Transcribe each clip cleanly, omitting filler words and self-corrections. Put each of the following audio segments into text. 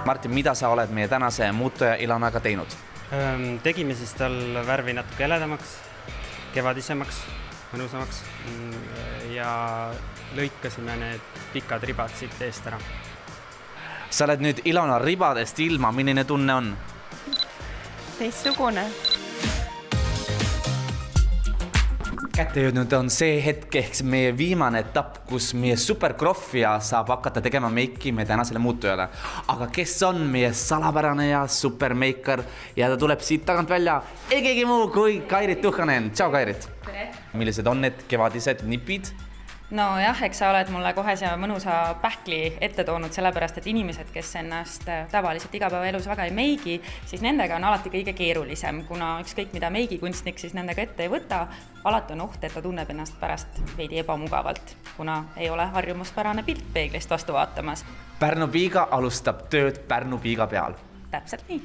Martin, mida sa oled meie tänase muutuja Ilonaga teinud? Tegime siis tal värvi natuke heledamaks, kevadisemaks, mõnusamaks ja lõikasime need pikad ribad siit eest ära. Sa oled nüüd Ilona ribadest ilma, milline tunne on? Teistsugune. Kätte jõudnud on see hetk ehk meie viimane etapp, kus meie superkroffija saab hakata tegema meiki meie tänasele muutujale. Aga kes on meie salapärane ja supermeikar ja ta tuleb siit tagant välja ei keegi muu kui Kairit Tuhkanen. Tšau, Kairit! Tere! Millised on need kevadised nipid? No jah, eks sa oled mulle kohe see mõnusa pähkli ette toonud, sellepärast et inimesed, kes ennast tavaliselt igapäevaelus väga ei meigi, siis nendega on alati kõige keerulisem, kuna ükskõik mida meigikunstnik siis nendega ette ei võta, alati on oht, et ta tunneb ennast pärast veidi ebamugavalt, kuna ei ole harjumuspärane pilt peeglist vastu vaatamas. Pärnu Piiga alustab tööd Pärnu Piiga peal. Täpselt nii.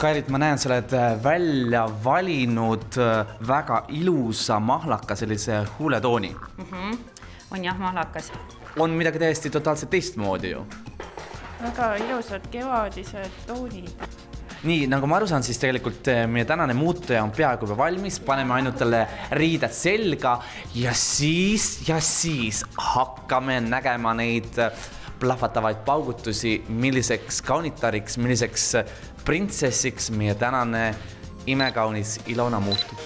Kairit, ma näen, sa oled välja valinud väga ilusa mahlaka sellise huuletooni. On jah, mahlakas. On midagi täiesti totaalselt teistmoodi ju. Väga ilusad kevadised toonid. Nii, nagu ma aru saan, siis tegelikult meie tänane muutuja on peaaegu valmis. Paneme ainult talle riided selga ja siis hakkame nägema neid plahvatavaid paugutusi, milliseks kaunitariks, milliseks printsessiks meie tänane imekaunis Ilona muutub.